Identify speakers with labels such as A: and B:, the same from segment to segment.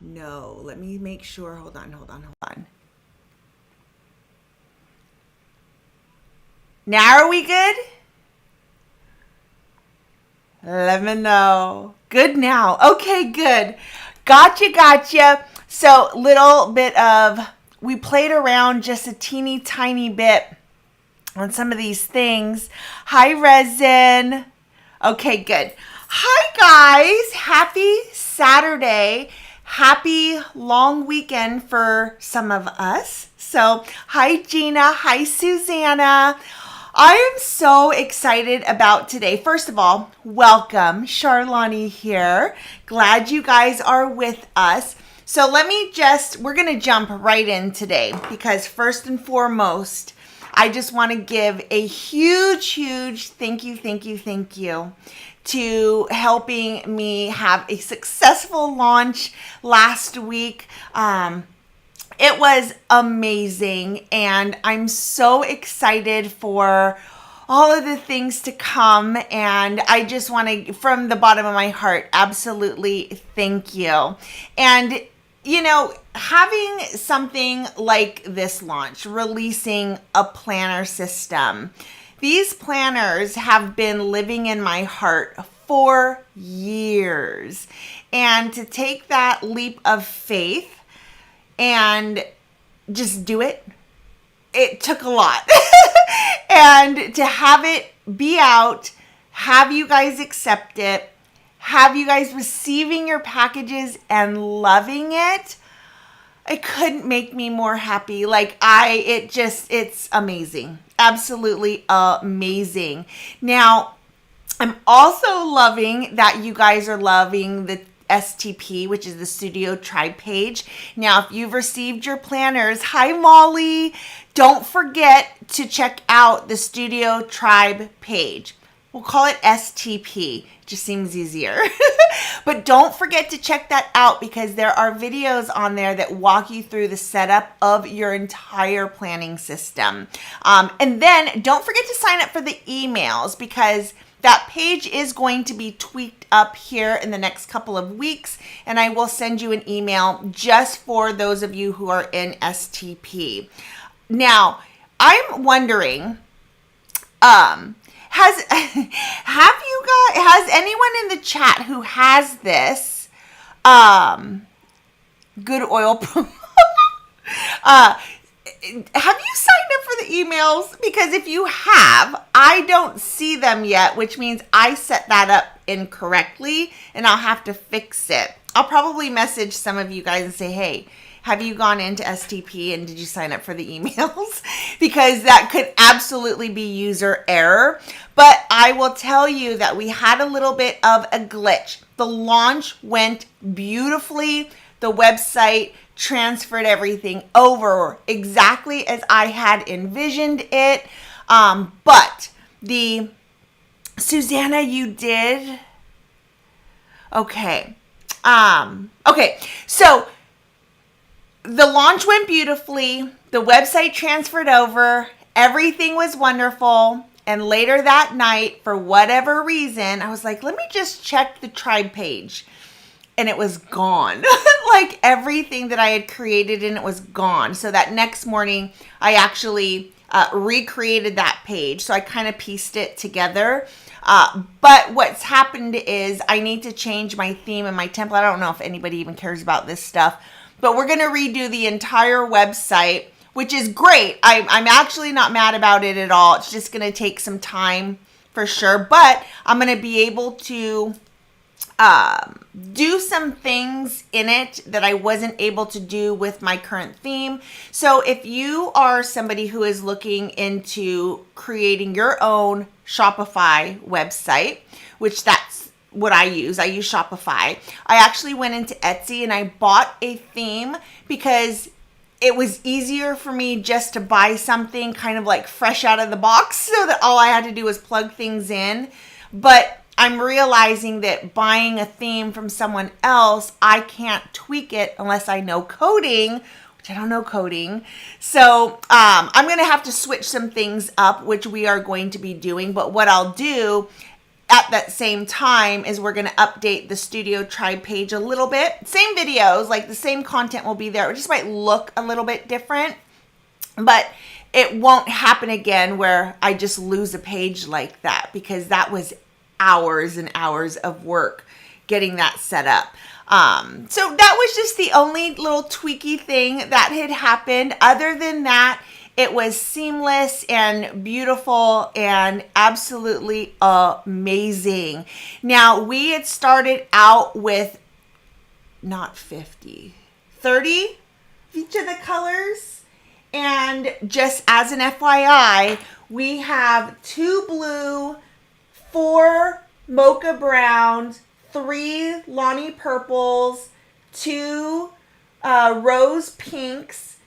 A: No, let me make sure. Hold on. Now are we good? Let me know. Good now. Okay, good. Gotcha. So, we played around just a teeny tiny bit on some of these things. Hi, Resin. Okay, good. Hi, guys. Happy Saturday. Happy long weekend for some of us. So, hi, Gina. Hi, Susanna. I am so excited about today. First of all, welcome. Charlani here. Glad you guys are with us. So we're going to jump right in today because first and foremost, I just want to give a huge thank you to helping me have a successful launch last week. It was amazing, and I'm so excited for all of the things to come, and I just want to, from the bottom of my heart, absolutely thank you. And having something like this launch, releasing a planner system, these planners have been living in my heart for years. And to take that leap of faith and just do it, it took a lot. And to have it be out, have you guys accept it, have you guys receiving your packages and loving it, it couldn't make me more happy. It's amazing. Absolutely amazing. Now, I'm also loving that you guys are loving the STP, which is the Studio Tribe page. Now, if you've received your planners, hi Molly, don't forget to check out the Studio Tribe page. We'll call it STP. It just seems easier. But don't forget to check that out because there are videos on there that walk you through the setup of your entire planning system. And then don't forget to sign up for the emails because that page is going to be tweaked up here in the next couple of weeks, and I will send you an email just for those of you who are in STP. Now, I'm wondering, has anyone in the chat who has this good oil have you signed up for the emails? Because if you have, I don't see them yet, which means I set that up incorrectly and I'll have to fix it. I'll probably message some of you guys and say, hey, have you gone into STP and did you sign up for the emails? Because that could absolutely be user error. But I will tell you that we had a little bit of a glitch. The launch went beautifully. The website transferred everything over exactly as I had envisioned it. But Susanna, you did? Okay. So the launch went beautifully. The website transferred over. Everything was wonderful. And later that night, for whatever reason, I was like, let me just check the tribe page. And it was gone. Like everything that I had created in it was gone. So that next morning, I actually recreated that page. So I kind of pieced it together. But what's happened is I need to change my theme and my template. I don't know if anybody even cares about this stuff. But we're going to redo the entire website, which is great. I'm actually not mad about it at all. It's just going to take some time for sure. But I'm going to be able to do some things in it that I wasn't able to do with my current theme. So if you are somebody who is looking into creating your own Shopify website, which that's what I use Shopify. I actually went into Etsy and I bought a theme because it was easier for me just to buy something kind of like fresh out of the box so that all I had to do was plug things in. But I'm realizing that buying a theme from someone else, I can't tweak it unless I know coding, which I don't know coding. So I'm going to have to switch some things up, which we are going to be doing. But what I'll do at that same time is we're going to update the Studio Tribe page a little bit. Same videos, like the same content will be there. It just might look a little bit different, but it won't happen again where I just lose a page like that, because that was hours and hours of work getting that set up. So that was just the only little tweaky thing that had happened. Other than that, it was seamless and beautiful and absolutely amazing. Now, we had started out with not 50, 30 of each of the colors. And just as an FYI, we have 2 blue, 4 mocha browns, 3 Lonnie purples, 2 rose pinks,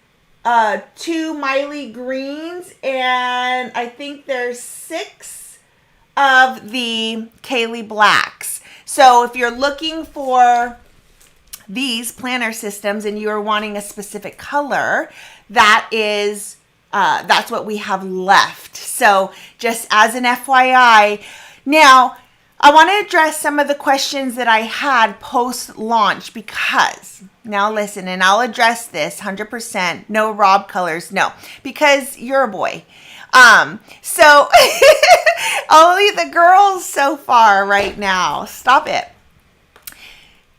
A: 2 Miley greens, and I think there's 6 of the Kaylee blacks. So if you're looking for these planner systems and you're wanting a specific color, that's what we have left. So just as an FYI. Now, I want to address some of the questions that I had post-launch, because now listen, and I'll address this 100%. No Rob colors, no, because you're a boy. So only the girls so far right now. Stop it.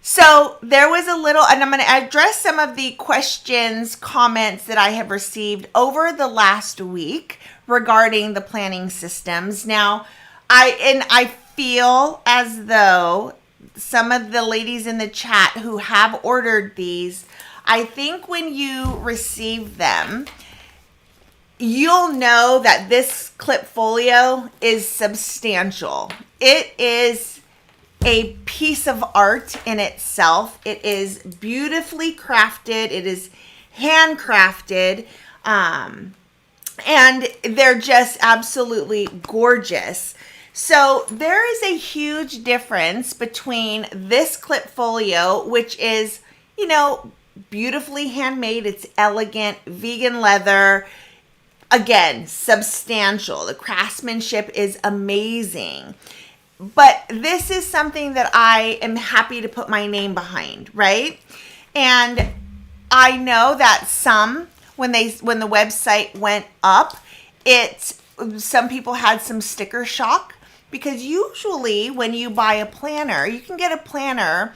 A: So there was a little, and I'm going to address some of the questions, comments that I have received over the last week regarding the planning systems. Now, I feel as though some of the ladies in the chat who have ordered these, I think when you receive them, you'll know that this clip folio is substantial. It is a piece of art in itself. It is beautifully crafted. It is handcrafted. And they're just absolutely gorgeous. So there is a huge difference between this clip folio, which is, you know, beautifully handmade. It's elegant, vegan leather. Again, substantial. The craftsmanship is amazing. But this is something that I am happy to put my name behind, right? And I know that when the website went up, some people had some sticker shock, because usually when you buy a planner, you can get a planner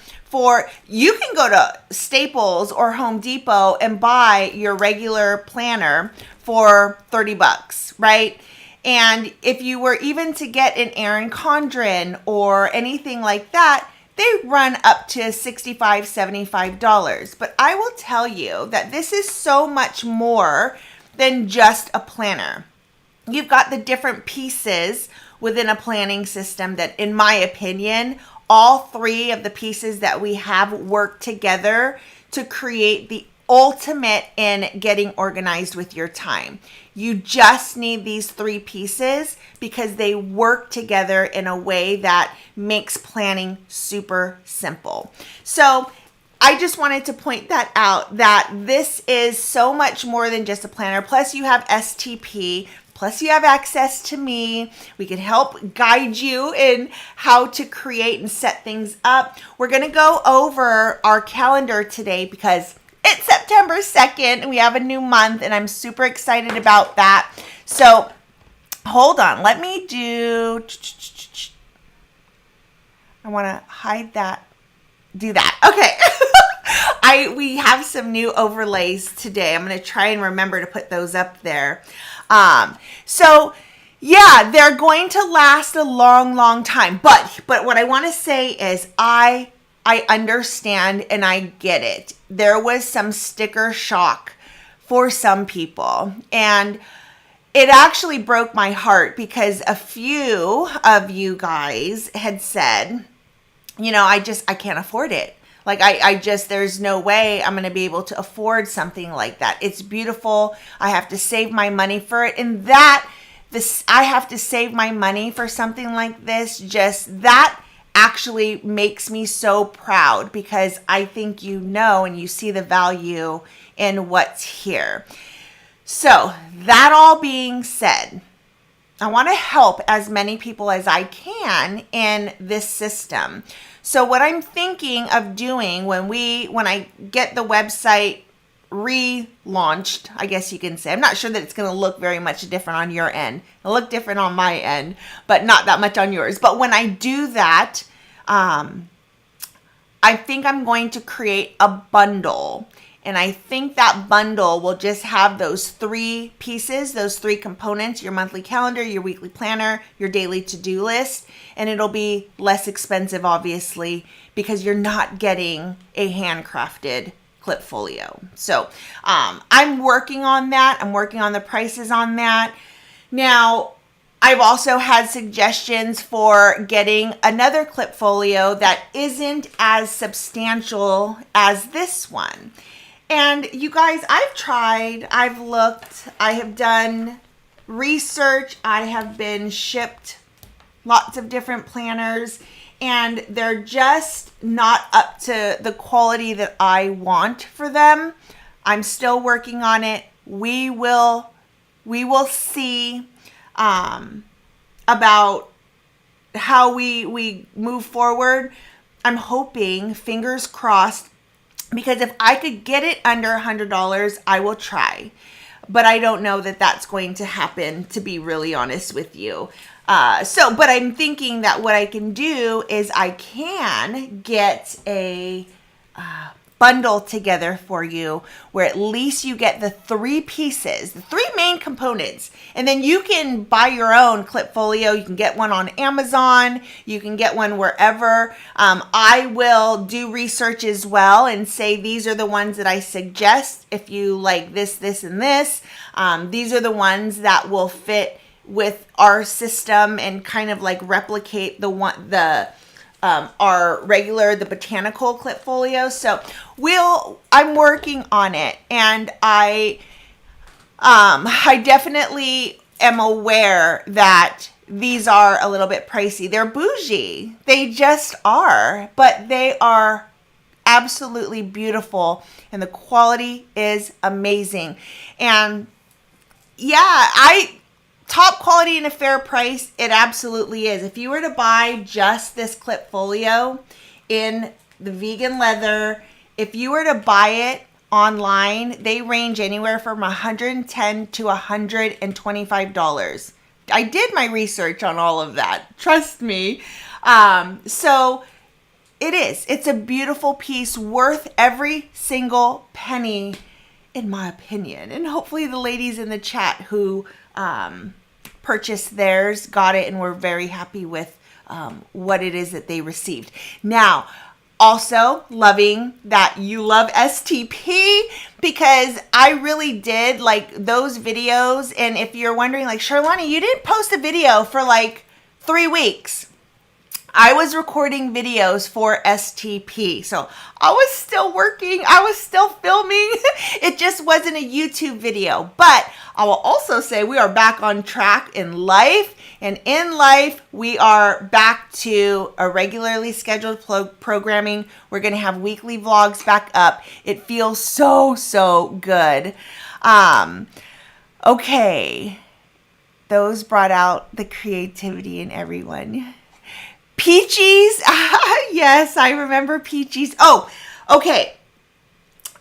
A: you can go to Staples or Home Depot and buy your regular planner for $30, right? And if you were even to get an Erin Condren or anything like that, they run up to $65, $75. But I will tell you that this is so much more than just a planner. You've got the different pieces within a planning system that, in my opinion, all 3 of the pieces that we have work together to create the ultimate in getting organized with your time. You just need these 3 pieces because they work together in a way that makes planning super simple. So I just wanted to point that out, that this is so much more than just a planner. Plus you have STP, plus you have access to me. We can help guide you in how to create and set things up. We're going to go over our calendar today because it's September 2nd and we have a new month, and I'm super excited about that. So hold on, let me I want to hide that, do that. Okay. We have some new overlays today. I'm going to try and remember to put those up there. So yeah, they're going to last a long, long time. But what I want to say is I understand and I get it. There was some sticker shock for some people, and it actually broke my heart because a few of you guys had said, you know, I can't afford it. Like there's no way I'm going to be able to afford something like that. It's beautiful. I have to save my money for it. And I have to save my money for something like this. Just that actually makes me so proud, because I think you know and you see the value in what's here. So that all being said, I want to help as many people as I can in this system. So what I'm thinking of doing when I get the website relaunched, I guess you can say, I'm not sure that it's going to look very much different on your end. It'll look different on my end, but not that much on yours. But when I do that, I think I'm going to create a bundle. And I think that bundle will just have those 3 pieces, those 3 components, your monthly calendar, your weekly planner, your daily to-do list. And it'll be less expensive, obviously, because you're not getting a handcrafted clipfolio. So I'm working on that. I'm working on the prices on that. Now, I've also had suggestions for getting another clipfolio that isn't as substantial as this one. And you guys, I've tried, I've looked, I have done research, I have been shipped lots of different planners, and they're just not up to the quality that I want for them. I'm still working on it. We will see about how we move forward. I'm hoping, fingers crossed, because if I could get it under $100, I will try. But I don't know that that's going to happen, to be really honest with you. But I'm thinking that what I can do is I can get a bundle together for you where at least you get the 3 pieces, the 3 main components, and then you can buy your own clipfolio. You can get one on Amazon, you can get one wherever. I will do research as well and say these are the ones that I suggest if you like this, this, and this. These are the ones that will fit with our system and kind of like replicate our regular, the botanical clipfolio. So I'm working on it, and I definitely am aware that these are a little bit pricey. They're bougie. They just are, but they are absolutely beautiful, and the quality is amazing. And yeah, top quality and a fair price, it absolutely is. If you were to buy just this clipfolio in the vegan leather, if you were to buy it online, they range anywhere from $110 to $125. I did my research on all of that. Trust me. So it's a beautiful piece worth every single penny, in my opinion. And hopefully the ladies in the chat who purchased theirs got it and were very happy with what it is that they received. Now, also loving that you love STP, because I really did like those videos. And if you're wondering, like, Charlani, you didn't post a video for like 3 weeks. I was recording videos for STP. So I was still working. I was still filming. It just wasn't a YouTube video. But I will also say we are back on track in life. And in life, we are back to a regularly scheduled programming. We're going to have weekly vlogs back up. It feels so, so good. Okay. Those brought out the creativity in everyone. Peaches. Yes, I remember Peaches. Oh, okay.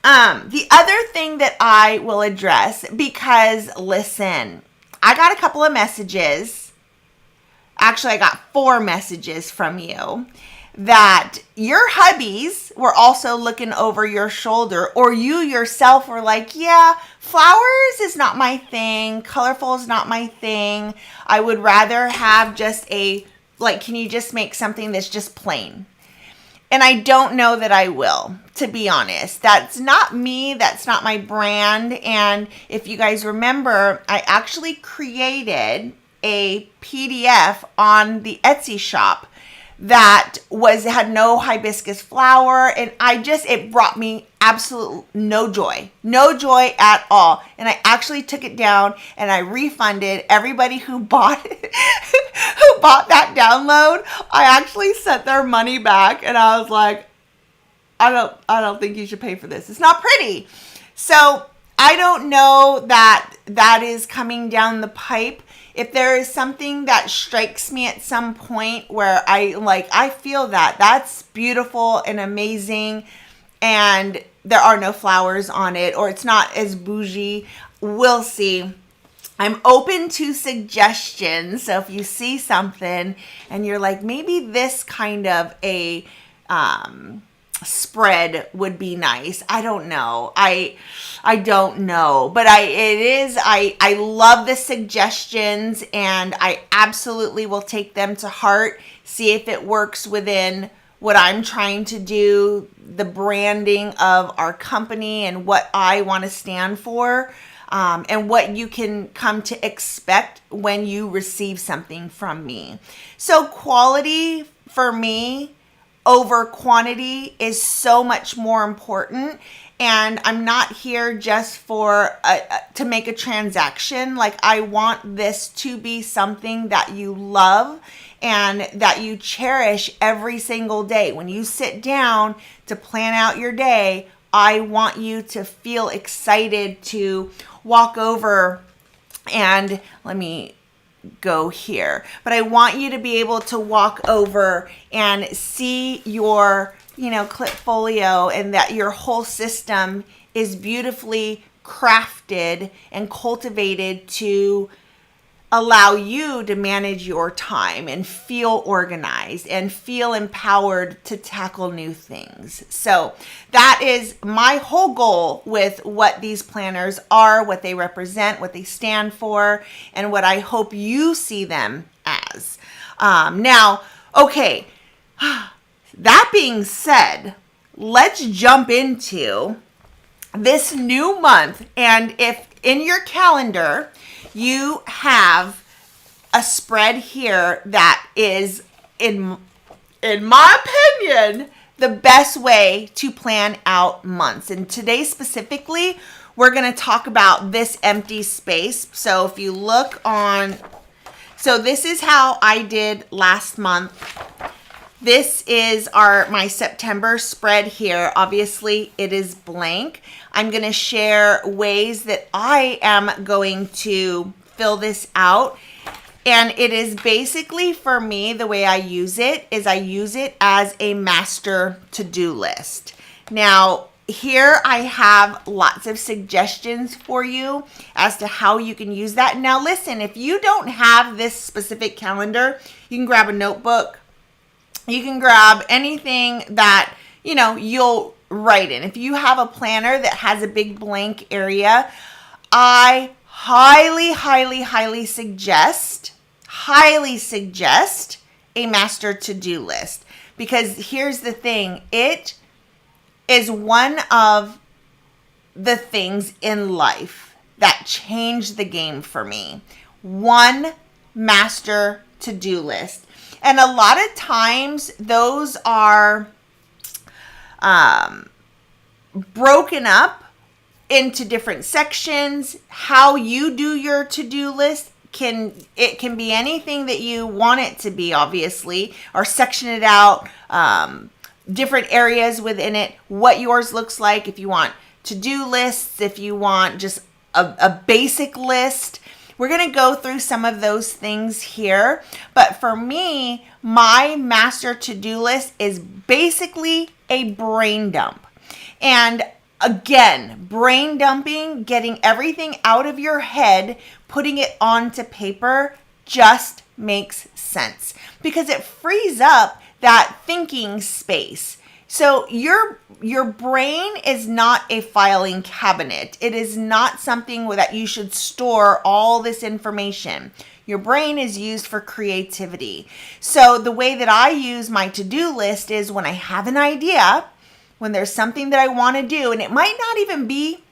A: The other thing that I will address, because listen, I got a couple of messages. Actually, I got 4 messages from you that your hubbies were also looking over your shoulder, or you yourself were like, yeah, flowers is not my thing. Colorful is not my thing. I would rather have just can you just make something that's just plain? And I don't know that I will, to be honest. That's not me. That's not my brand. And if you guys remember, I actually created a PDF on the Etsy shop that had no hibiscus flower, and it brought me absolute no joy at all. And I actually took it down and I refunded everybody who bought that download. I actually sent their money back, and I was like, I don't think you should pay for this. It's not pretty. So I don't know that is coming down the pipe. if there is something that strikes me at some point where I feel that's beautiful and amazing, and there are no flowers on it, or it's not as bougie, we'll see. I'm open to suggestions. So if you see something and you're like, maybe this kind of a spread would be nice. I don't know. I don't know, but I love the suggestions, and I absolutely will take them to heart. See if it works within what I'm trying to do, the branding of our company and what I want to stand for. And what you can come to expect when you receive something from me. So quality for me over quantity is so much more important. And I'm not here just for to make a transaction. Like, I want this to be something that you love and that you cherish every single day. When you sit down to plan out your day, I want you to feel excited to walk over, and let me go here. But I want you to be able to walk over and see your, Clipfolio, and that your whole system is beautifully crafted and cultivated to allow you to manage your time and feel organized and feel empowered to tackle new things. So that is my whole goal with what these planners are, what they represent, what they stand for, and what I hope you see them as. Now, okay, that being said, let's jump into this new month. And if in your calendar, you have a spread here that is, in my opinion, the best way to plan out months. And today specifically, we're going to talk about this empty space. So if you look on, so this is how I did last month. This is my September spread here. Obviously, it is blank. I'm going to share ways that I am going to fill this out. And it is basically, for me, the way I use it is I use it as a master to-do list. Now, here I have lots of suggestions for you as to how you can use that. Now, listen, if you don't have this specific calendar, you can grab a notebook. You can grab anything that, you'll write in. If you have a planner that has a big blank area, I highly, highly, highly suggest a master to-do list. Because here's the thing, it is one of the things in life that changed the game for me. One master to-do list. And a lot of times those are broken up into different sections. How you do your to-do list can be anything that you want it to be, obviously, or section it out, different areas within it, what yours looks like. If you want to-do lists, if you want just a basic list, we're going to go through some of those things here. But for me, my master to-do list is basically a brain dump. And again, brain dumping, getting everything out of your head, putting it onto paper just makes sense because it frees up that thinking space. So your brain is not a filing cabinet. It is not something that you should store all this information. Your brain is used for creativity. So the way that I use my to-do list is when I have an idea, when there's something that I want to do, and it might not even be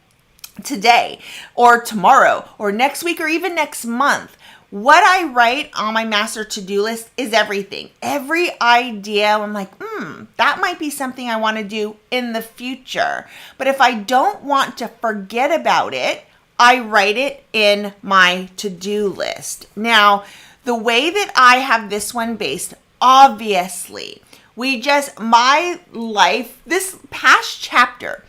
A: today or tomorrow or next week or even next month. What I write on my master to-do list is everything. Every idea, I'm like, that might be something I want to do in the future. But if I don't want to forget about it, I write it in my to-do list. Now, the way that I have this one based, obviously, my life, this past chapter,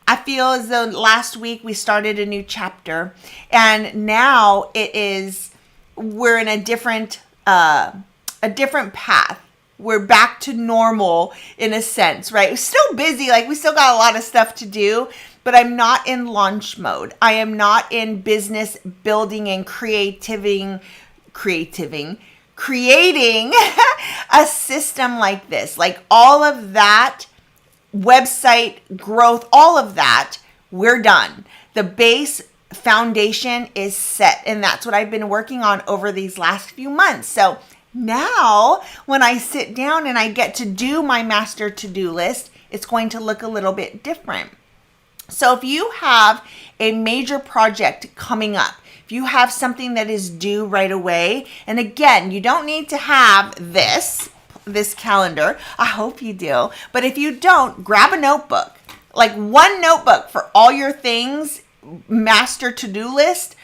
A: I feel as though last week we started a new chapter, and now it is we're in a different path. We're back to normal in a sense, right? We're still busy, like we still got a lot of stuff to do, but I'm not in launch mode. I am not in business building and creating a system like this. Like all of that, website growth, all of that, we're done. The base foundation is set, and that's what I've been working on over these last few months. So now, when I sit down and I get to do my master to-do list, it's going to look a little bit different. So if you have a major project coming up, if you have something that is due right away, and again, you don't need to have this calendar. I hope you do. But if you don't, grab a notebook, like one notebook for all your things, master to-do list.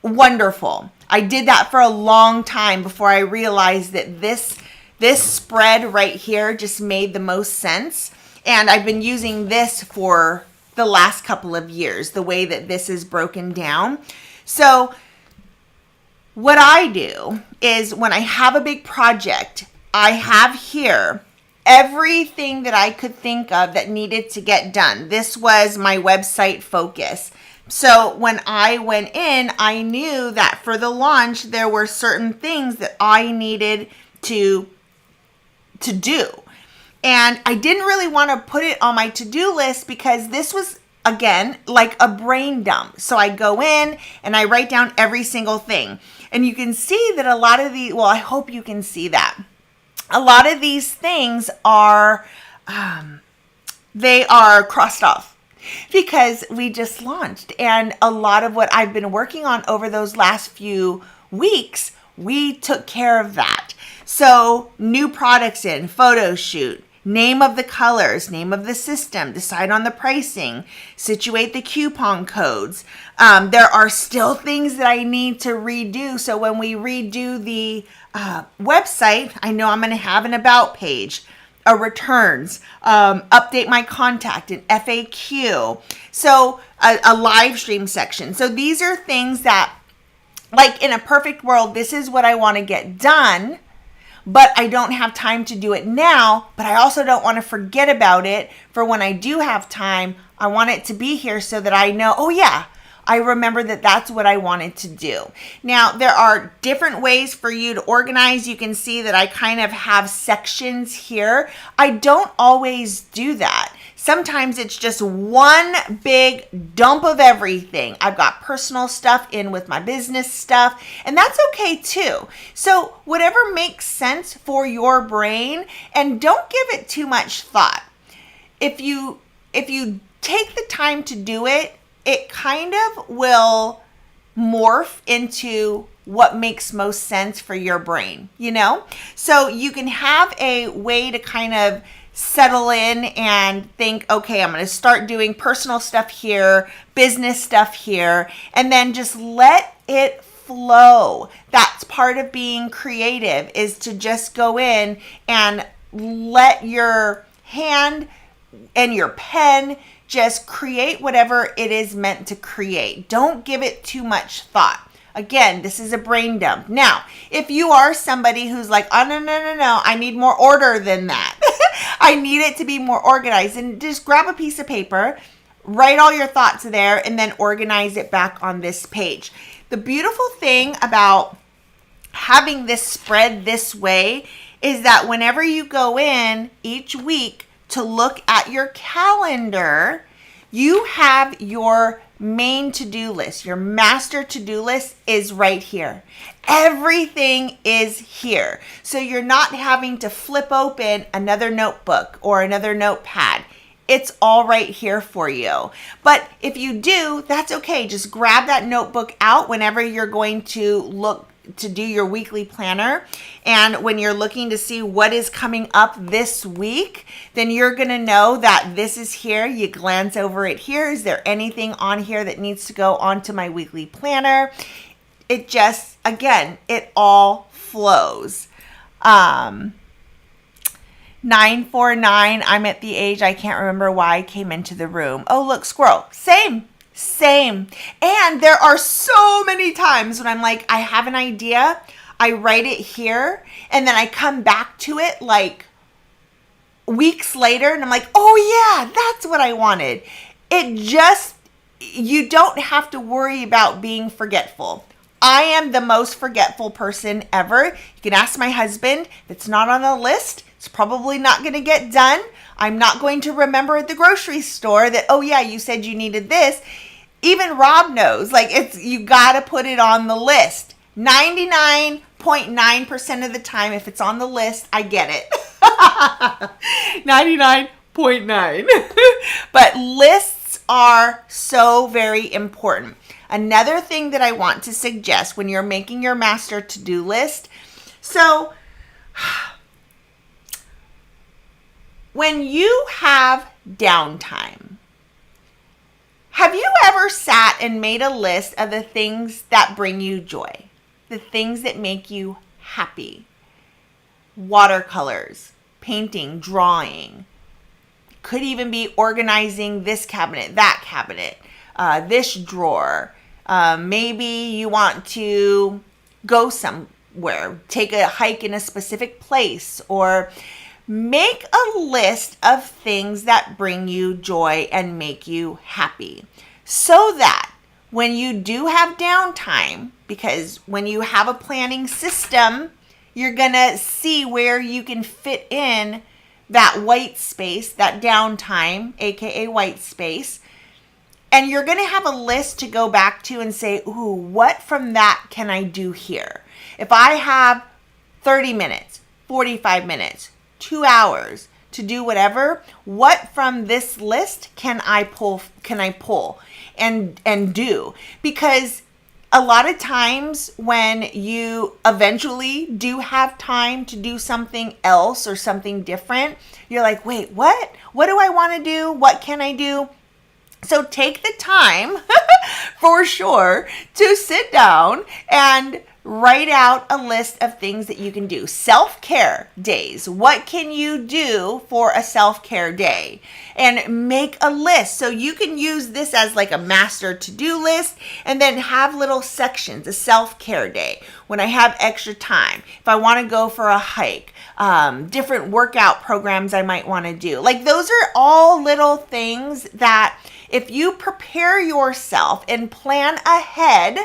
A: Wonderful. I did that for a long time before I realized that this spread right here just made the most sense. And I've been using this for the last couple of years, the way that this is broken down. So what I do is when I have a big project, I have here everything that I could think of that needed to get done. This was my website focus. So when I went in, I knew that for the launch, there were certain things that I needed to do. And I didn't really want to put it on my to-do list because this was, again, like a brain dump. So I go in and I write down every single thing. And you can see that a lot of the, well, I hope you can see that. A lot of these things are, they are crossed off. Because we just launched, and a lot of what I've been working on over those last few weeks, we took care of that. So new products in, photo shoot, name of the colors, name of the system, decide on the pricing, situate the coupon codes. There are still things that I need to redo. So when we redo the website, I know I'm going to have an about page, a returns, update my contact, an FAQ, so a live stream section. So these are things that, like in a perfect world, this is what I want to get done, but I don't have time to do it now, but I also don't want to forget about it for when I do have time. I want it to be here so that I know, oh yeah, I remember that that's what I wanted to do. Now, there are different ways for you to organize. You can see that I kind of have sections here. I don't always do that. Sometimes it's just one big dump of everything. I've got personal stuff in with my business stuff, and that's okay too. So whatever makes sense for your brain, and don't give it too much thought. If you take the time to do it, it kind of will morph into what makes most sense for your brain, you know? So you can have a way to kind of settle in and think, okay, I'm going to start doing personal stuff here, business stuff here, and then just let it flow. That's part of being creative, is to just go in and let your hand and your pen just create whatever it is meant to create. Don't give it too much thought. Again, this is a brain dump. Now, if you are somebody who's like, oh, no, I need more order than that. I need it to be more organized. And just grab a piece of paper, write all your thoughts there, and then organize it back on this page. The beautiful thing about having this spread this way is that whenever you go in each week to look at your calendar, you have your main to-do list. Your master to-do list is right here. Everything is here. So you're not having to flip open another notebook or another notepad. It's all right here for you. But if you do, that's okay. Just grab that notebook out whenever you're going to look to do your weekly planner. And when you're looking to see what is coming up this week, then you're going to know that this is here. You glance over it here. Is there anything on here that needs to go onto my weekly planner? It just, again, it all flows. 949, I'm at the age I can't remember why I came into the room. Oh, look, squirrel. Same. Same. And there are so many times when I'm like, I have an idea, I write it here, and then I come back to it like weeks later, and I'm like, oh yeah, that's what I wanted. You don't have to worry about being forgetful. I am the most forgetful person ever. You can ask my husband. If it's not on the list, it's probably not going to get done. I'm not going to remember at the grocery store that, oh yeah, you said you needed this. Even Rob knows, you got to put it on the list. 99.9% of the time, if it's on the list, I get it. 99.9. But lists are so very important. Another thing that I want to suggest when you're making your master to-do list, so when you have downtime, have you ever sat and made a list of the things that bring you joy? The things that make you happy? Watercolors, painting, drawing. Could even be organizing this cabinet, that cabinet, this drawer. Maybe you want to go somewhere, take a hike in a specific place, or make a list of things that bring you joy and make you happy, so that when you do have downtime, because when you have a planning system, you're going to see where you can fit in that white space, that downtime, aka white space. And you're going to have a list to go back to and say, ooh, what from that can I do here? If I have 30 minutes, 45 minutes, 2 hours to do whatever, what from this list can I pull and do? Because a lot of times when you eventually do have time to do something else or something different, you're like, wait, what? What do I want to do? What can I do? So take the time for sure to sit down and write out a list of things that you can do. Self-care days. What can you do for a self-care day? And make a list. So you can use this as like a master to-do list, and then have little sections. A self-care day, when I have extra time. If I want to go for a hike, different workout programs I might want to do. Like, those are all little things that if you prepare yourself and plan ahead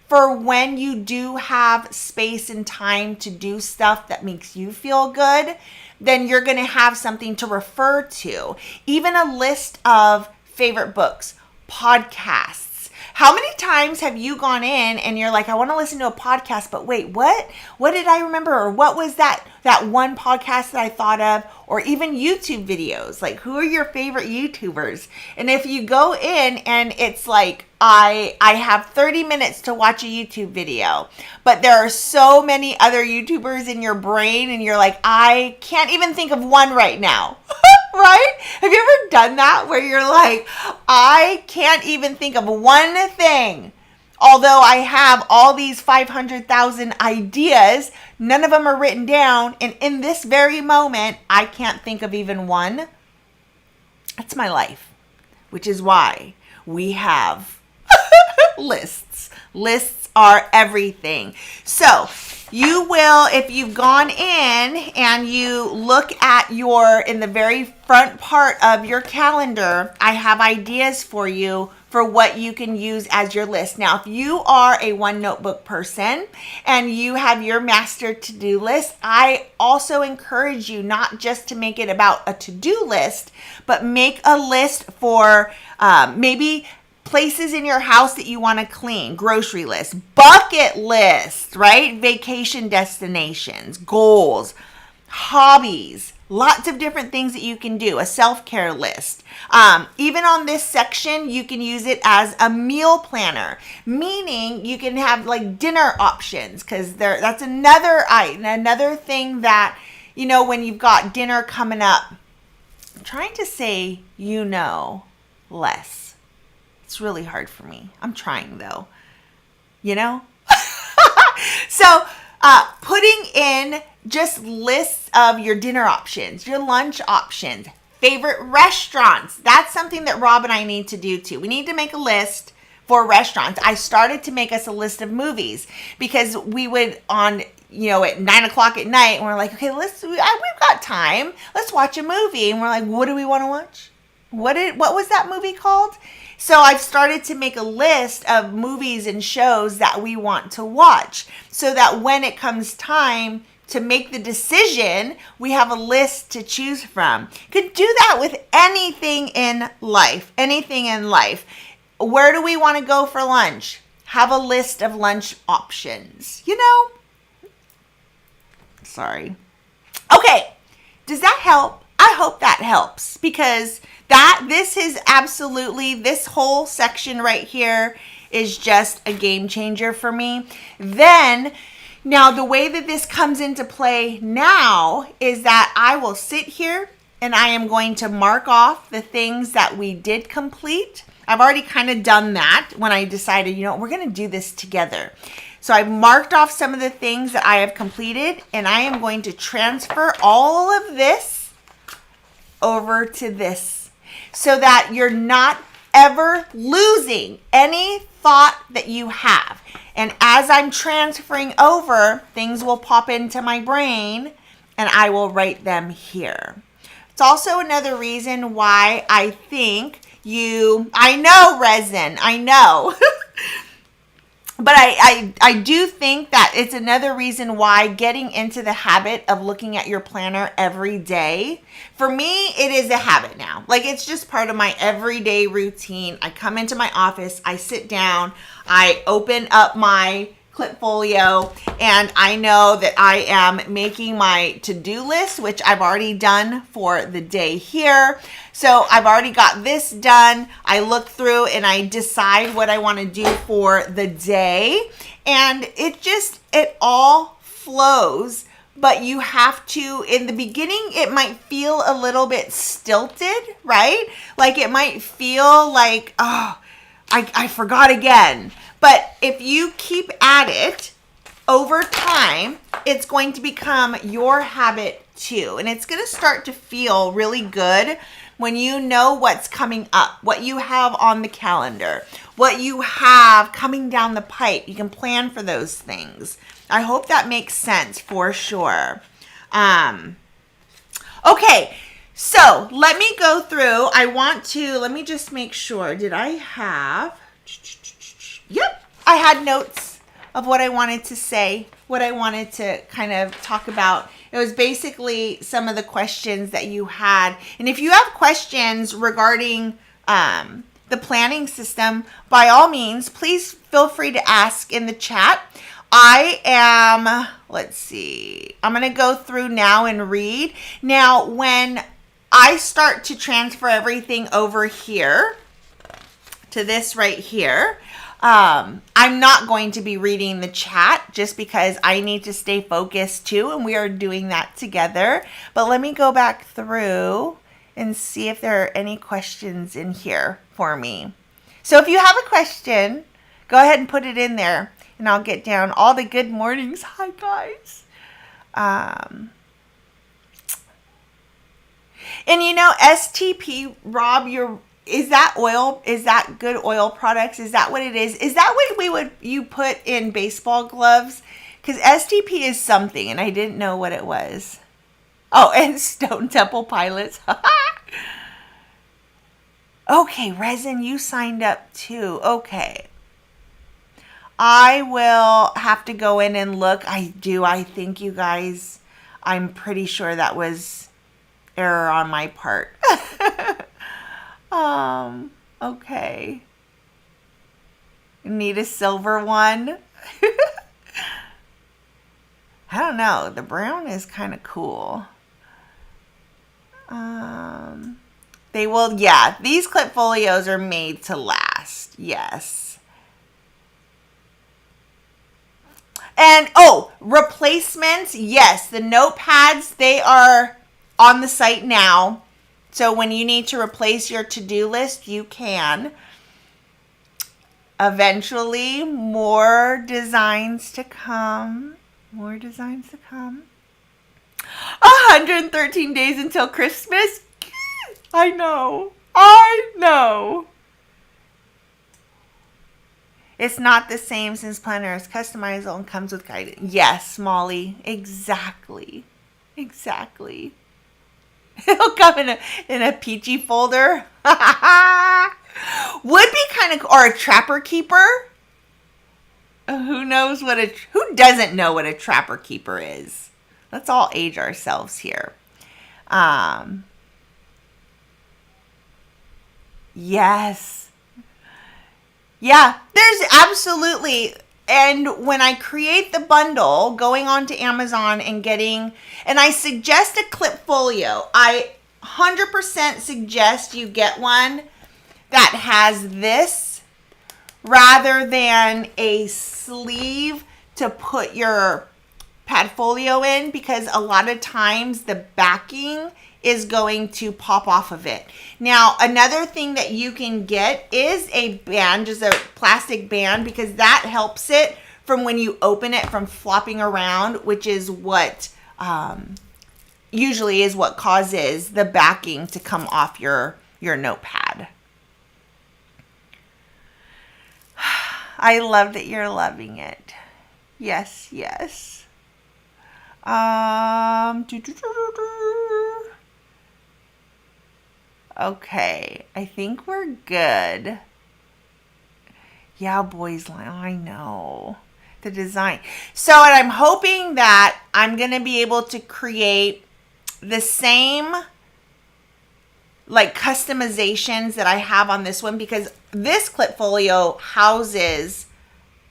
A: for when you do have space and time to do stuff that makes you feel good, then you're going to have something to refer to. Even a list of favorite books, podcasts. How many times have you gone in and you're like, I want to listen to a podcast, but wait, what? What did I remember? Or what was that one podcast that I thought of? Or even YouTube videos. Like, who are your favorite YouTubers? And if you go in and it's like, I have 30 minutes to watch a YouTube video, but there are so many other YouTubers in your brain and you're like, I can't even think of one right now. Right? Have you ever done that where you're like, I can't even think of one thing? Although I have all these 500,000 ideas, none of them are written down. And in this very moment, I can't think of even one. That's my life, which is why we have lists. Lists are everything. So you will, if you've gone in and you look at in the very front part of your calendar, I have ideas for you for what you can use as your list. Now, if you are a one notebook person and you have your master to-do list, I also encourage you not just to make it about a to-do list, but make a list for maybe places in your house that you want to clean, grocery list, bucket list, right? Vacation destinations, goals, hobbies, lots of different things that you can do, a self-care list. Even on this section, you can use it as a meal planner, meaning you can have like dinner options, because that's another thing that, when you've got dinner coming up. I'm trying to say, less. It's really hard for me. I'm trying though, So putting in just lists of your dinner options, your lunch options, Favorite restaurants. That's something that Rob and I need to do too. We need to make a list for restaurants. I started to make us a list of movies because we would on, at 9:00 at night, and we're like, okay, we've got time. Let's watch a movie. And we're like, what do we want to watch? What was that movie called? So I've started to make a list of movies and shows that we want to watch so that when it comes time to make the decision, we have a list to choose from. Could do that with anything in life. Anything in life. Where do we want to go for lunch? Have a list of lunch options. Sorry. Okay. Does that help? I hope that helps because this whole section right here is just a game changer for me. Now, the way that this comes into play now is that I will sit here and I am going to mark off the things that we did complete. I've already kind of done that when I decided, we're going to do this together. So I've marked off some of the things that I have completed, and I am going to transfer all of this over to this so that you're not ever losing any thought that you have. And as I'm transferring over, things will pop into my brain and I will write them here. It's also another reason why I think I know, resin, I know. But I do think that it's another reason why getting into the habit of looking at your planner every day, for me, it is a habit now. Like, it's just part of my everyday routine. I come into my office, I sit down, I open up my Clipfolio, and I know that I am making my to-do list, which I've already done for the day here. So I've already got this done. I look through and I decide what I want to do for the day. And it all flows, but you have to, in the beginning, it might feel a little bit stilted, right? Like it might feel like, I forgot again. But if you keep at it over time, it's going to become your habit too. And it's going to start to feel really good when you know what's coming up, what you have on the calendar, what you have coming down the pipe. You can plan for those things. I hope that makes sense for sure. Okay, so let me go through. Let me just make sure. Did I have... Yep, I had notes of what I wanted to say, what I wanted to kind of talk about. It was basically some of the questions that you had. And if you have questions regarding the planning system, by all means, please feel free to ask in the chat. Let's see, I'm going to go through now and read. Now, when I start to transfer everything over here to this right here, I'm not going to be reading the chat just because I need to stay focused too, and we are doing that together. But let me go back through and see if there are any questions in here for me. So if you have a question, go ahead and put it in there, and I'll get down all the good mornings. Hi, guys. And STP, Rob, is that oil? Is that good oil products? Is that what it is? Is that what you put in baseball gloves? Because STP is something, and I didn't know what it was. Oh, and Stone Temple Pilots. Okay, Resin, you signed up too. Okay. I will have to go in and look. I think, you guys, I'm pretty sure that was error on my part. Okay. Need a silver one. I don't know. The brown is kind of cool. These Clipfolios are made to last. Yes. And, replacements. Yes, the notepads, they are on the site now. So when you need to replace your to-do list, you can. Eventually, more designs to come. 113 days until Christmas. I know. I know. It's not the same since planner is customizable and comes with guidance. Yes, Molly. Exactly. Exactly. It'll come in a peachy folder. Would be kind of, or a trapper keeper. Who knows who doesn't know what a trapper keeper is? Let's all age ourselves here. Yes. Yeah, there's absolutely. And when I create the bundle, going on to Amazon and and I suggest a clip folio. I 100% suggest you get one that has this rather than a sleeve to put your pad folio in, because a lot of times the backing is going to pop off of it. Now, another thing that you can get is a band, just a plastic band, because that helps it from when you open it from flopping around, which is what usually is what causes the backing to come off your notepad. I love that you're loving it. Yes, yes. Okay, I think we're good. Yeah, boys, I know. The design. So, and I'm hoping that I'm going to be able to create the same like customizations that I have on this one, because this clip folio houses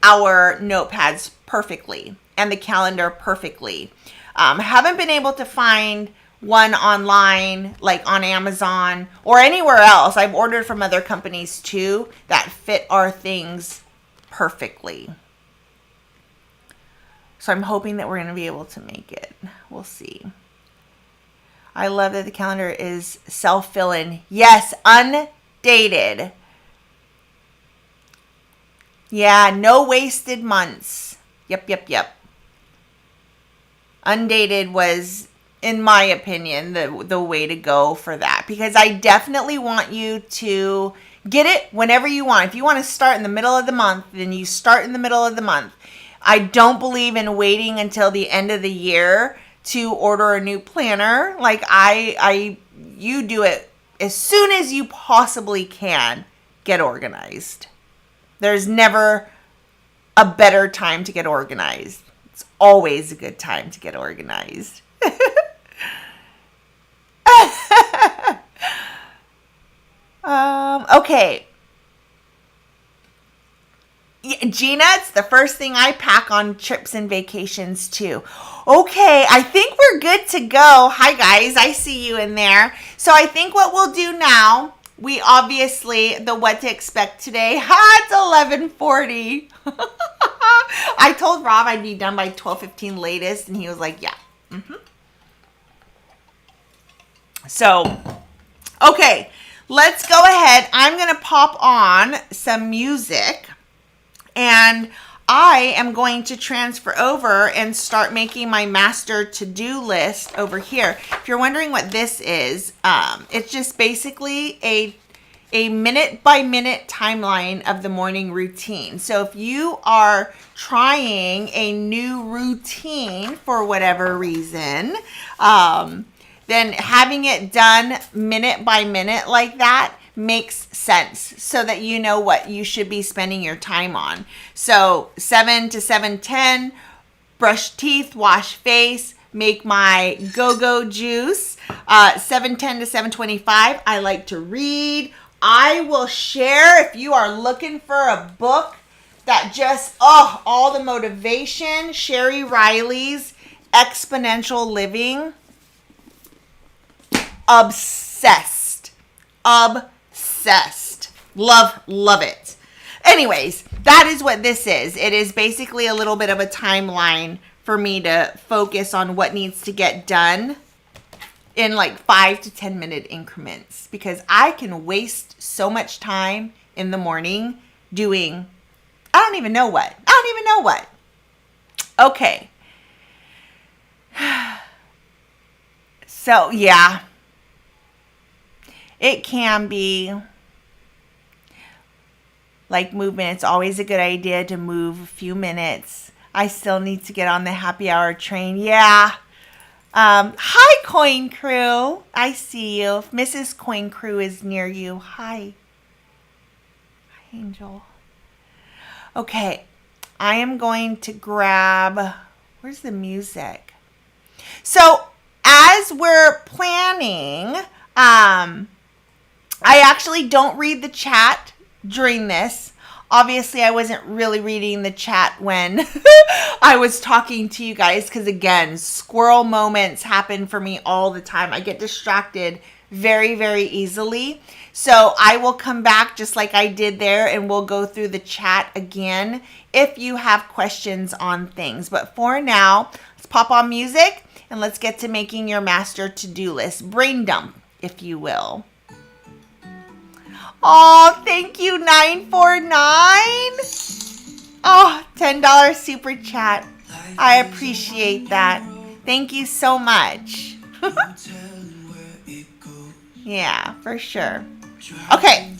A: our notepads perfectly and the calendar perfectly. Haven't been able to find one online, like on Amazon or anywhere else. I've ordered from other companies too that fit our things perfectly. So I'm hoping that we're going to be able to make it. We'll see. I love that the calendar is self-filling. Yes, undated. Yeah, no wasted months. Yep. Undated was, in my opinion, the way to go for that, because I definitely want you to get it whenever you want. If you want to start in the middle of the month, then you start in the middle of the month. I don't believe in waiting until the end of the year to order a new planner. Like you do it as soon as you possibly can. Get organized. There's never a better time to get organized. It's always a good time to get organized. Okay. Gina, it's the first thing I pack on trips and vacations too. Okay, I think we're good to go. Hi guys, I see you in there. So I think what we'll do now, we obviously, the what to expect today, it's 11:40. I told Rob I'd be done by 12:15 latest, and he was like, yeah. So, okay, let's go ahead. I'm going to pop on some music, and I am going to transfer over and start making my master to-do list over here. If you're wondering what this is, it's just basically a minute-by-minute timeline of the morning routine. So if you are trying a new routine for whatever reason, then having it done minute by minute like that makes sense, so that you know what you should be spending your time on. So 7 to 7:10, brush teeth, wash face, make my go-go juice. 7:10 to 7:25, I like to read. I will share, if you are looking for a book that just, all the motivation, Sherry Riley's Exponential Living. Obsessed. Love it. Anyways, that is what this is. It is basically a little bit of a timeline for me to focus on what needs to get done in like 5 to 10 minute increments, because I can waste so much time in the morning doing, I don't even know what. Okay. So, yeah. It can be. Like movement, it's always a good idea to move a few minutes. I still need to get on the happy hour train. Yeah. Hi, Coin Crew. I see you. If Mrs. Coin Crew is near you. Hi. Hi, Angel. Okay. I am going to grab... Where's the music? So, as we're planning, I actually don't read the chat during this. Obviously, I wasn't really reading the chat when I was talking to you guys because, again, squirrel moments happen for me all the time. I get distracted very, very easily. So I will come back just like I did there and we'll go through the chat again if you have questions on things. But for now, let's pop on music and let's get to making your master to-do list. Brain dump, if you will. Oh, thank you, 949. Oh, $10 super chat. I appreciate that. Thank you so much. Yeah, for sure. Okay,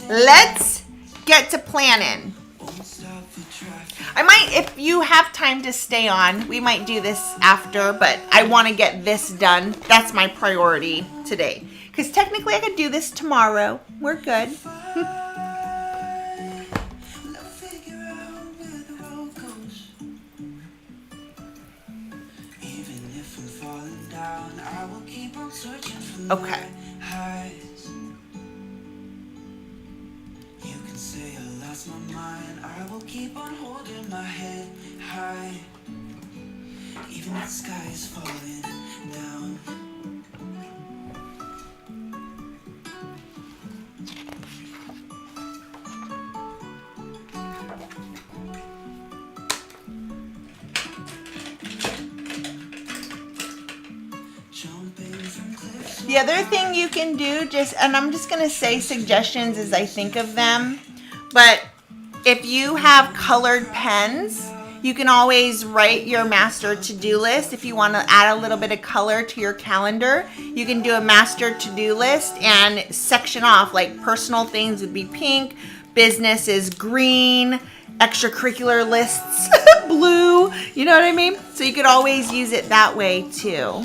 A: let's get to planning. I might, if you have time to stay on, we might do this after, but I want to get this done. That's my priority today. Because technically I could do this tomorrow. We're good. Okay. You can say I lost my mind. I will keep on holding my head high. Even if the sky is falling down. The other thing you can do, and I'm just going to say suggestions as I think of them, but if you have colored pens, you can always write your master to-do list. If you want to add a little bit of color to your calendar, you can do a master to-do list and section off, like personal things would be pink, business is green, extracurricular lists blue, you know what I mean? So you could always use it that way too.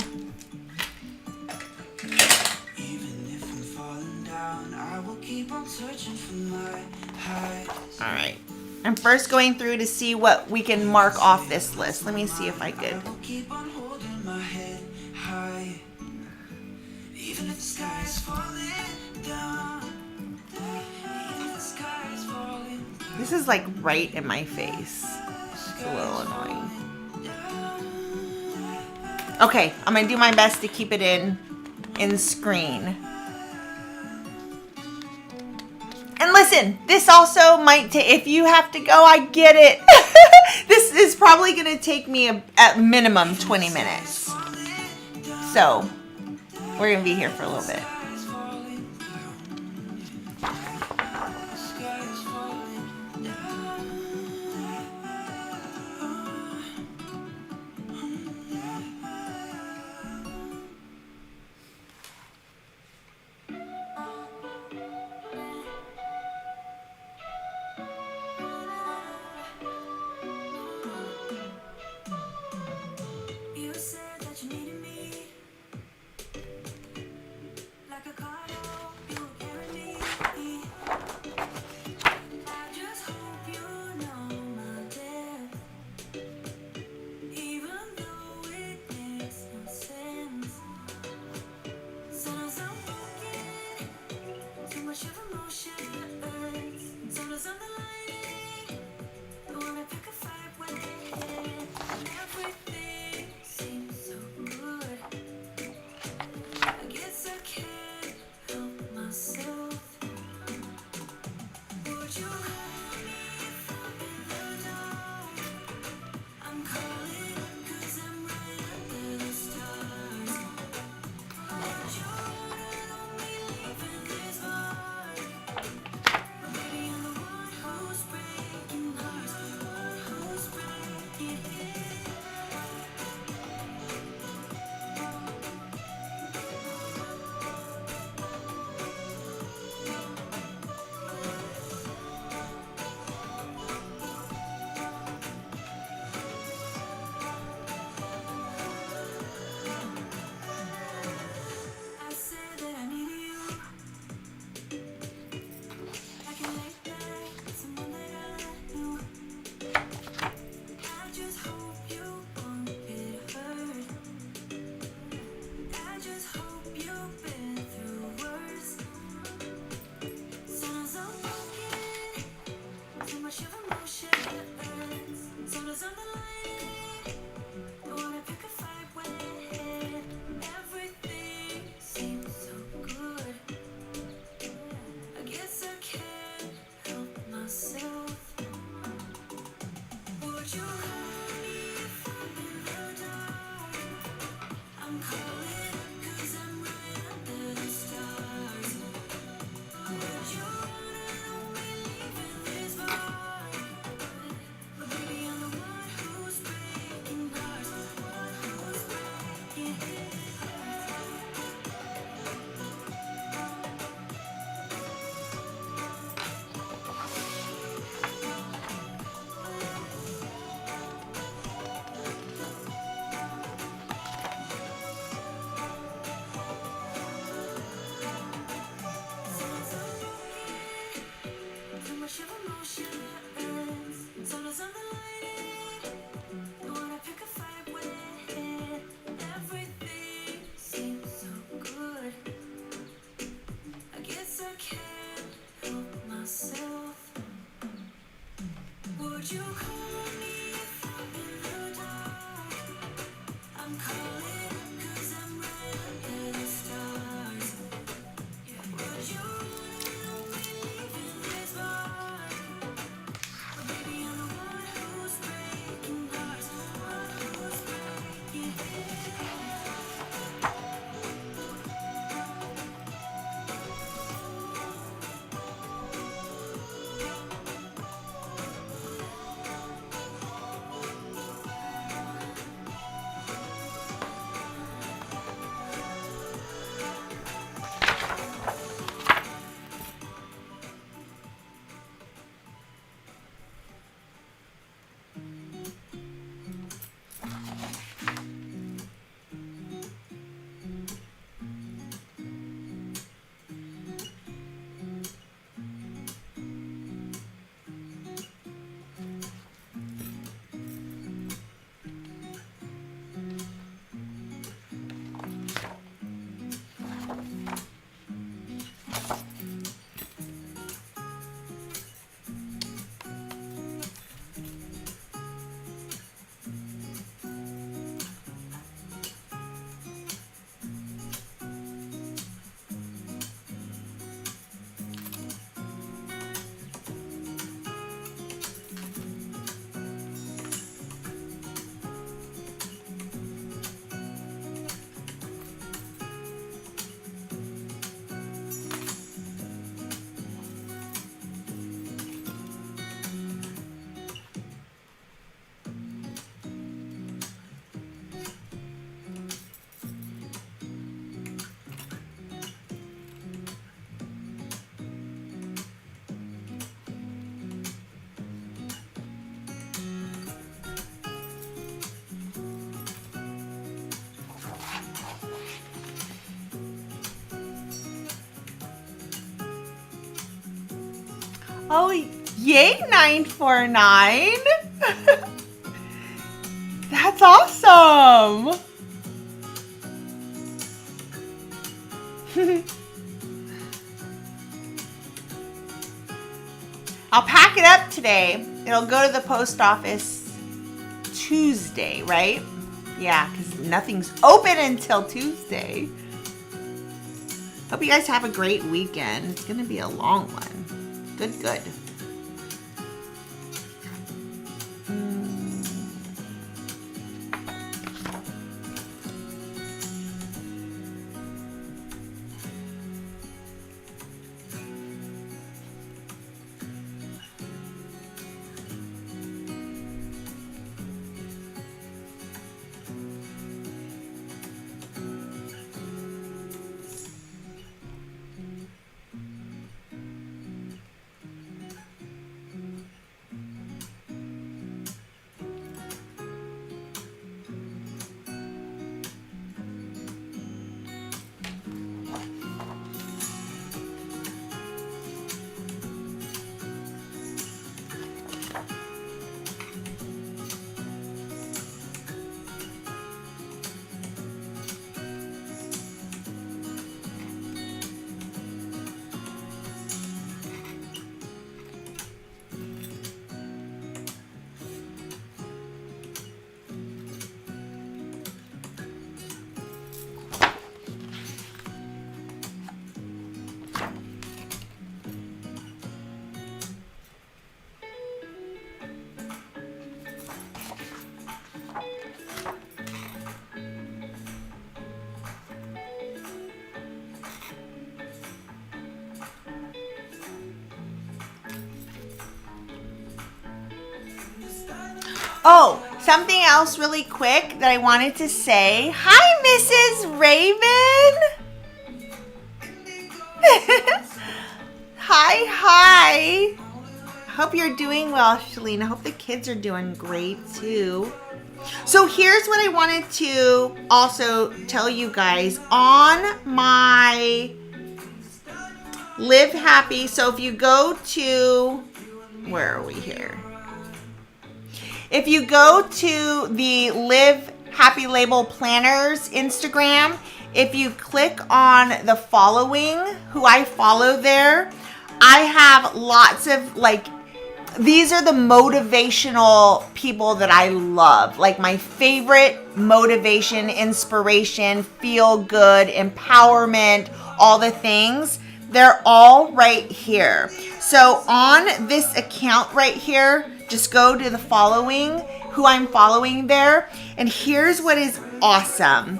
A: All right, I'm first going through to see what we can mark off this list. Let me see if I could. This is like right in my face. It's a little annoying. Okay, I'm gonna do my best to keep it in screen. And listen, this also might take, if you have to go, I get it. This is probably going to take me at minimum 20 minutes. So, we're going to be here for a little bit. Oh, yay, 949. That's awesome. I'll pack it up today. It'll go to the post office Tuesday, right? Yeah, because nothing's open until Tuesday. Hope you guys have a great weekend. It's going to be a long one. Good, good. Oh, something else really quick that I wanted to say. Hi, Mrs. Raven. Hi. Hope you're doing well, Shalene. I hope the kids are doing great too. So here's what I wanted to also tell you guys on my Live Happy. So if you go to, where are we here? If you go to the Live Happy Label Planners Instagram, if you click on the following, who I follow there, I have lots of these are the motivational people that I love. Like my favorite motivation, inspiration, feel good, empowerment, all the things. They're all right here. So on this account right here, just go to the following, who I'm following there. And here's what is awesome,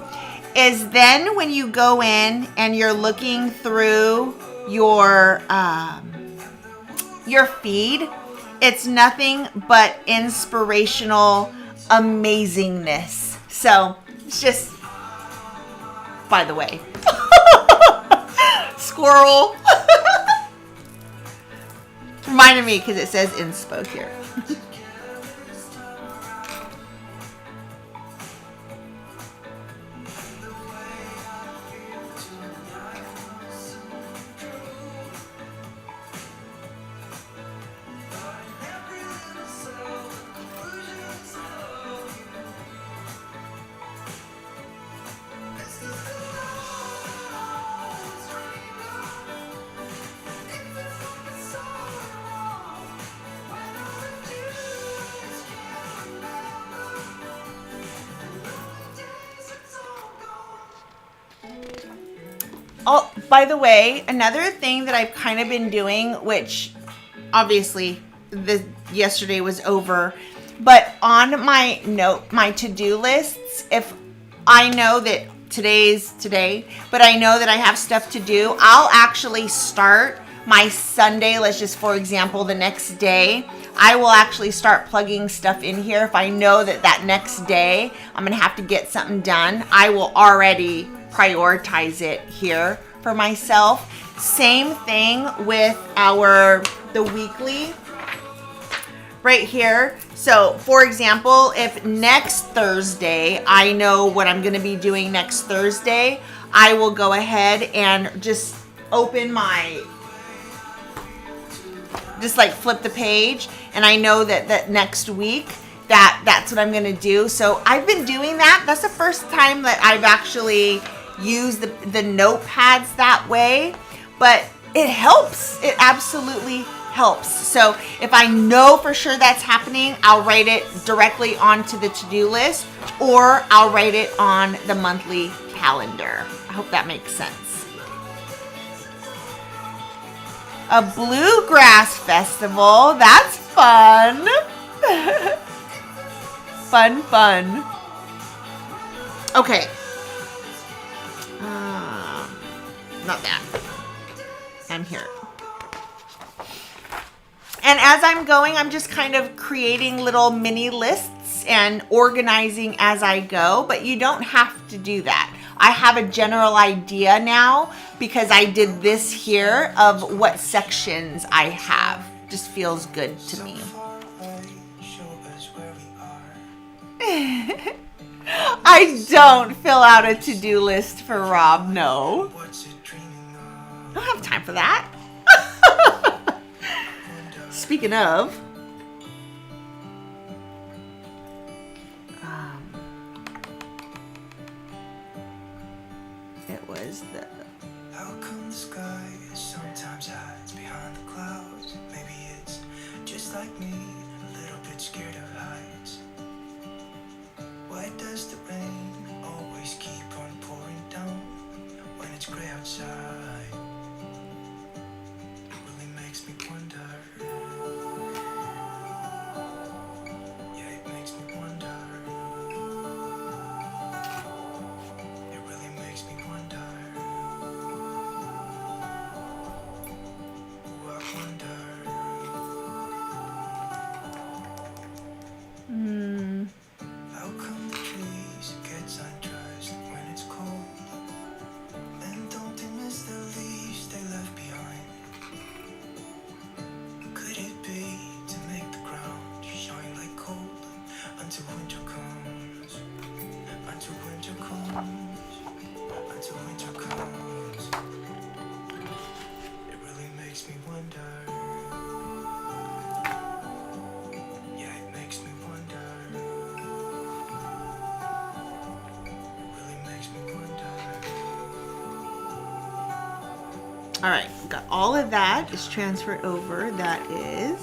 A: is then when you go in and you're looking through your feed, it's nothing but inspirational amazingness. So it's just, by the way, squirrel. Reminded me because it says inspo here. Oh, by the way, another thing that I've kind of been doing, which obviously yesterday was over, but on my to-do lists, if I know that today's today, but I know that I have stuff to do, I'll actually start my Sunday, let's just, for example, the next day, I will actually start plugging stuff in here. If I know that next day I'm going to have to get something done, I will already prioritize it here for myself. Same thing with the weekly right here. So for example, if next Thursday, I know what I'm going to be doing next Thursday, I will go ahead and just open my just like flip the page, and I know that next week that's what I'm gonna do. So I've been doing that. That's the first time that I've actually used the notepads that way, but it helps. It absolutely helps. So if I know for sure that's happening, I'll write it directly onto the to-do list, or I'll write it on the monthly calendar. I hope that makes sense. A bluegrass festival. That's fun. Fun. Okay. Not that. I'm here. And as I'm going, I'm just kind of creating little mini lists and organizing as I go, but you don't have to do that. I have a general idea now because I did this here of what sections I have. Just feels good to me. I don't fill out a to-do list for Rob, no. I don't have time for that. Speaking of, it was the...
B: How come the sky sometimes hides behind the clouds? Maybe it's just like me, a little bit scared of heights. Why does the rain always keep on pouring down when it's gray outside? It really makes me wonder. Yeah, it makes me wonder. It really makes me wonder. Ooh, I wonder. How come the trees gets undressed when it's cold? And don't they miss the leaves they left behind? Could it be to make the ground shine like gold until winter comes? Until winter comes. Until winter comes. It really makes me wonder. Yeah, it makes me wonder.
A: All right, got all of that is transferred over. That is...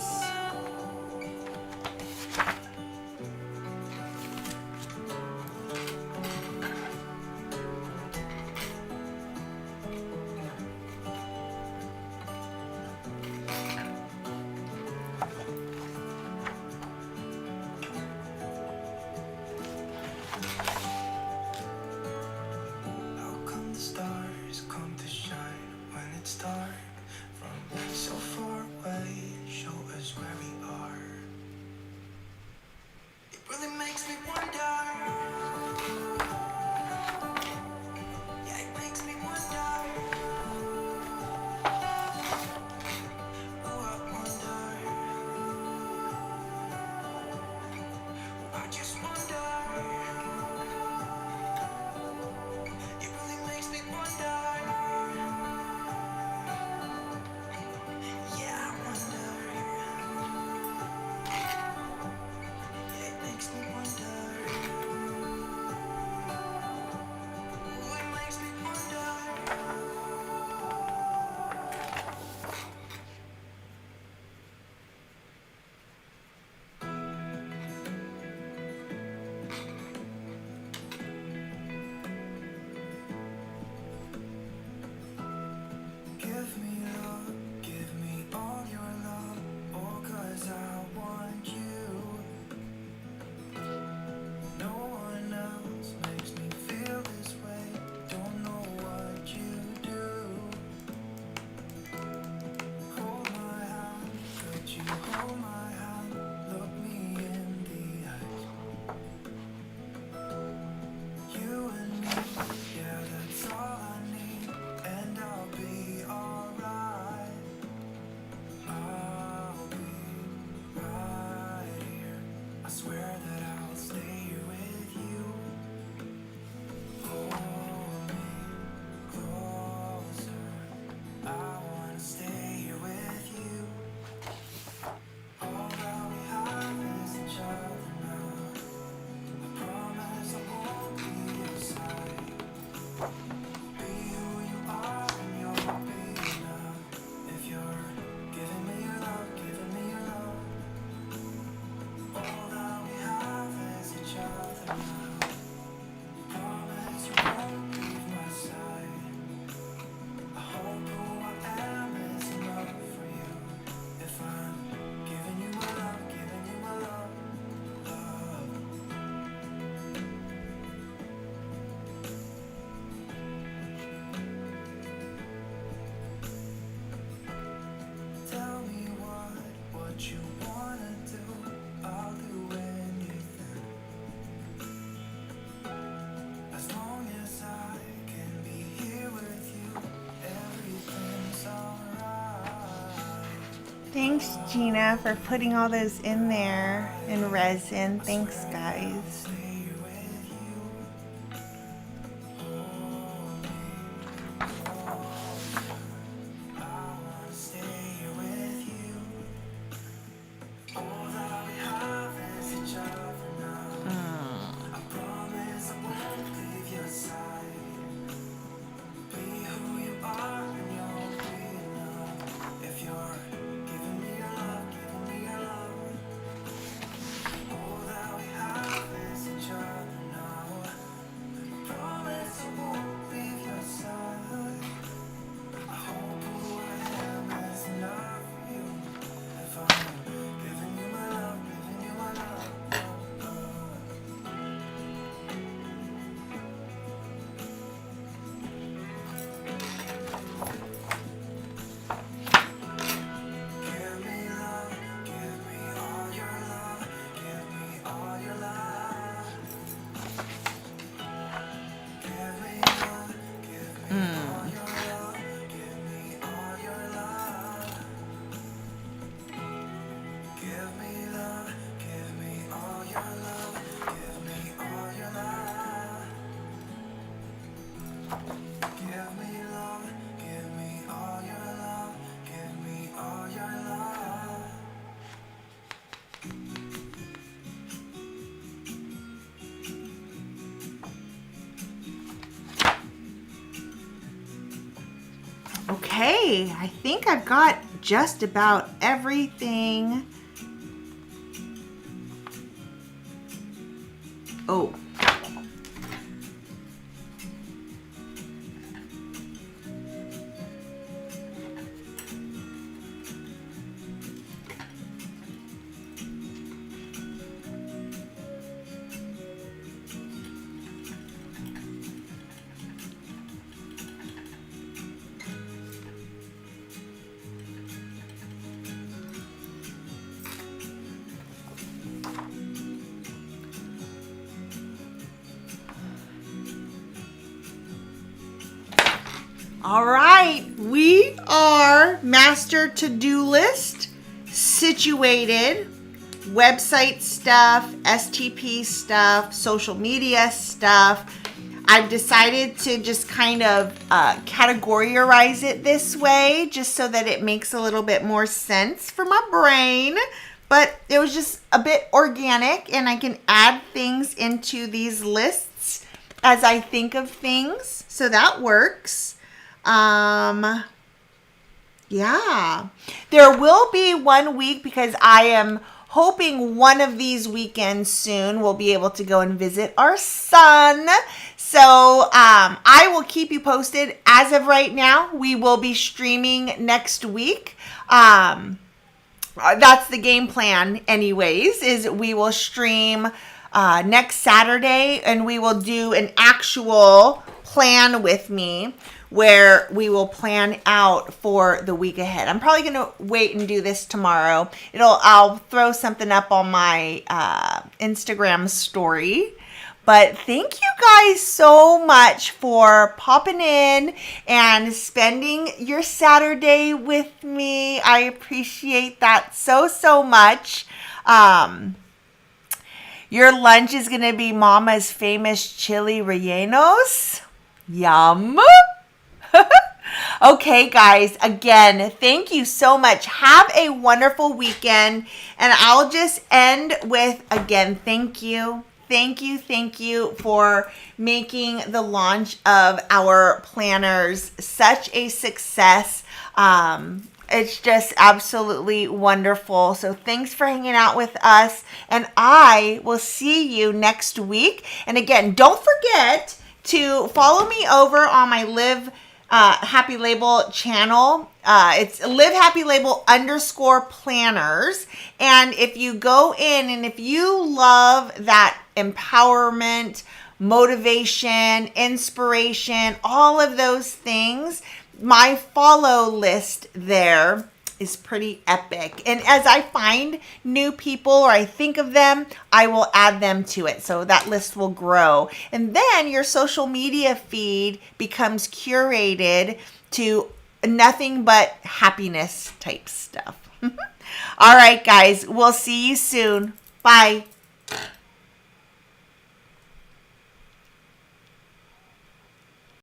B: How come the stars come to shine when it's dark? From so far away, show us where
A: Thanks, Gina, for putting all those in there in resin. Thanks, guys. Okay, I think I've got just about everything. Oh. All right, we are master to-do list situated, website stuff, STP stuff, social media stuff. I've decided to just kind of categorize it this way just so that it makes a little bit more sense for my brain. But it was just a bit organic, and I can add things into these lists as I think of things. So that works. Yeah, there will be 1 week because I am hoping one of these weekends soon we'll be able to go and visit our son. So, I will keep you posted. As of right now, we will be streaming next week. That's the game plan anyways, is we will stream, next Saturday, and we will do an actual plan with me where we will plan out for the week ahead. I'm probably going to wait and do this tomorrow. I'll throw something up on my Instagram story. But thank you guys so much for popping in and spending your Saturday with me. I appreciate that so, so much. Your lunch is going to be Mama's famous chili rellenos. Yum. Okay, guys, again, thank you so much. Have a wonderful weekend. And I'll just end with, again, thank you. Thank you for making the launch of our planners such a success. It's just absolutely wonderful. So thanks for hanging out with us. And I will see you next week. And again, don't forget to follow me over on my Live Happy Label channel. It's Live Happy Label _planners. And if you go in and if you love that empowerment, motivation, inspiration, all of those things, my follow list there is pretty epic. And as I find new people or I think of them, I will add them to it. So that list will grow. And then your social media feed becomes curated to nothing but happiness type stuff. All right, guys. We'll see you soon. Bye.